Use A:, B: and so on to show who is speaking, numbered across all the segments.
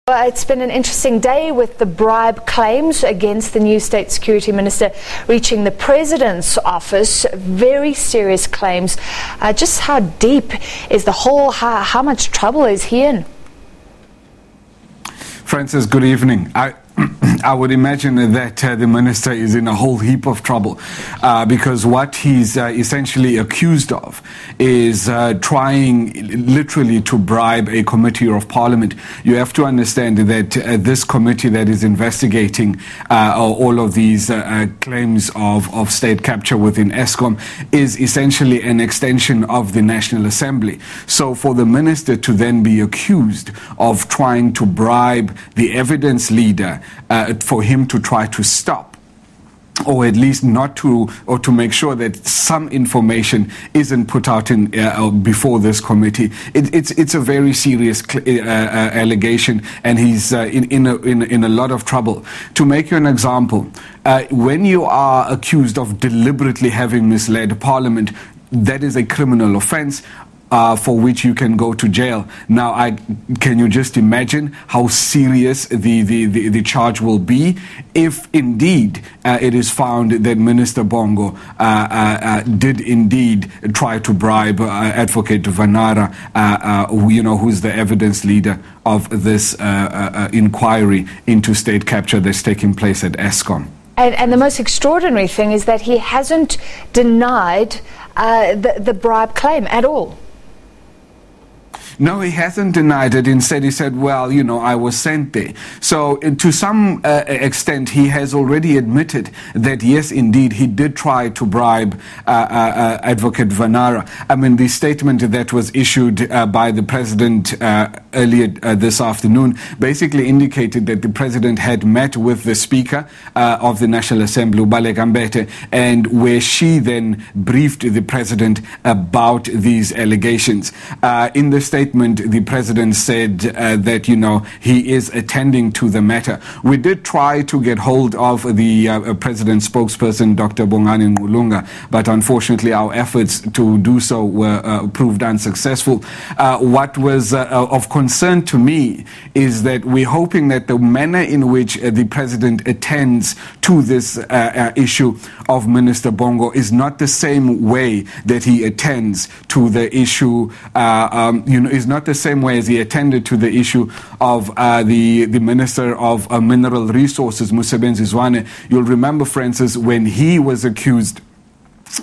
A: Well, it's been an interesting day with the bribe claims against the new State Security Minister reaching the President's office. Very serious claims. Just how deep is the hole? How much trouble is he in?
B: Francis, good evening. I would imagine that the minister is in a whole heap of trouble because what he's essentially accused of is trying literally to bribe a committee of parliament. You have to understand that this committee that is investigating all of these claims of state capture within Eskom is essentially an extension of the National Assembly. So for the minister to then be accused of trying to bribe the evidence leader for him to try to stop, or at least not to, or to make sure that some information isn't put out in before this committee. It's a very serious allegation, and he's in a lot of trouble. To make you an example, when you are accused of deliberately having misled Parliament, that is a criminal offence for which you can go to jail. Now, can you just imagine how serious the charge will be if indeed it is found that Minister Bongo did indeed try to bribe Advocate Vanara, who's the evidence leader of this inquiry into state capture that's taking place at Eskom.
A: And the most extraordinary thing is that he hasn't denied the bribe claim at all.
B: No, he hasn't denied it. Instead, he said, well, I was sent there. So to some extent, he has already admitted that, yes, indeed, he did try to bribe Advocate Vanara. I mean, the statement that was issued by the president earlier this afternoon basically indicated that the president had met with the Speaker of the National Assembly, Baleka Mbete, and where she then briefed the president about these allegations. In the statement, the president said that, he is attending to the matter. We did try to get hold of the president's spokesperson, Dr. Bongani Bongo, but unfortunately our efforts to do so were proved unsuccessful. What was of concern to me is that we're hoping that the manner in which the president attends to this issue of Minister Bongo is not the same way that he attends to the issue, is not the same way as he attended to the issue of the Minister of Mineral Resources, Mosebenzi Zwane. You'll remember, Francis, when he was accused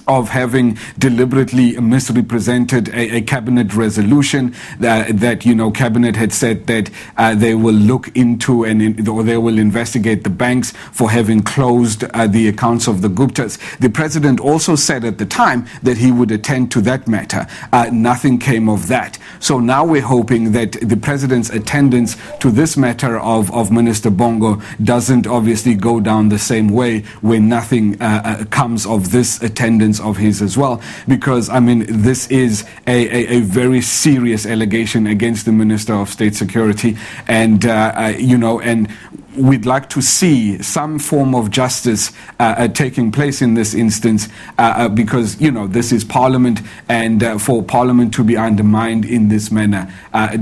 B: of having deliberately misrepresented a cabinet resolution that cabinet had said that they will look into or they will investigate the banks for having closed the accounts of the Guptas. The president also said at the time that he would attend to that matter. Nothing came of that. So now we're hoping that the president's attendance to this matter of Minister Bongo doesn't obviously go down the same way when nothing comes of this attendance of his as well, because this is a very serious allegation against the Minister of State Security, and and we'd like to see some form of justice taking place in this instance, because this is Parliament, and for Parliament to be undermined in this manner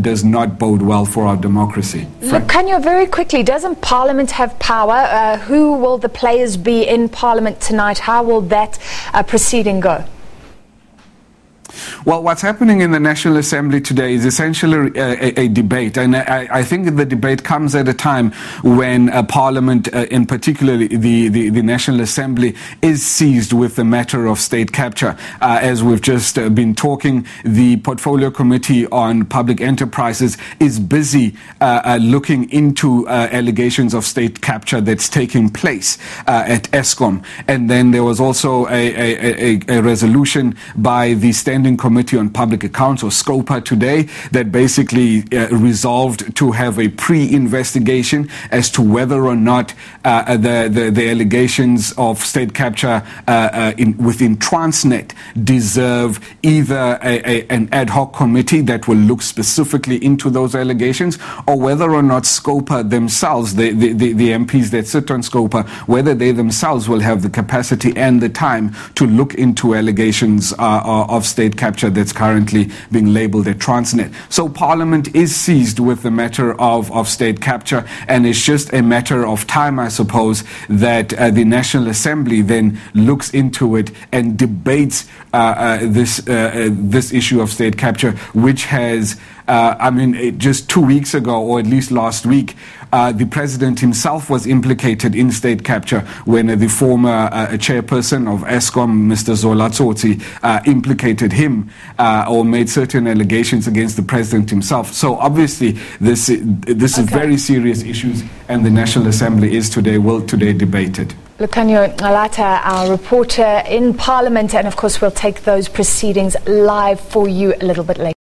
B: does not bode well for our democracy.
A: Lukhanyo, very quickly, doesn't Parliament have power? Who will the players be in Parliament tonight? How will that proceeding go?
B: Well, what's happening in the National Assembly today is essentially a debate, and I think the debate comes at a time when Parliament, in particular the National Assembly, is seized with the matter of state capture. As we've just been talking, the Portfolio Committee on Public Enterprises is busy looking into allegations of state capture that's taking place at Eskom. And then there was also a resolution by the Standing Committee on Public Accounts, or SCOPA, today that basically resolved to have a pre-investigation as to whether or not the allegations of state capture within Transnet deserve either an ad hoc committee that will look specifically into those allegations, or whether or not SCOPA themselves, the MPs that sit on SCOPA, whether they themselves will have the capacity and the time to look into allegations of state capture capture that's currently being labelled at Transnet. So Parliament is seized with the matter of state capture, and it's just a matter of time, I suppose, that the National Assembly then looks into it and debates this issue of state capture, which has, just 2 weeks ago, or at least last week, the president himself was implicated in state capture when the former chairperson of Eskom, Mr. Zola Tsotsi, implicated him or made certain allegations against the president himself. So obviously this is very serious issues, and the National Assembly will today debate it.
A: Lukhanyo Calata, our reporter in Parliament, and of course we'll take those proceedings live for you a little bit later.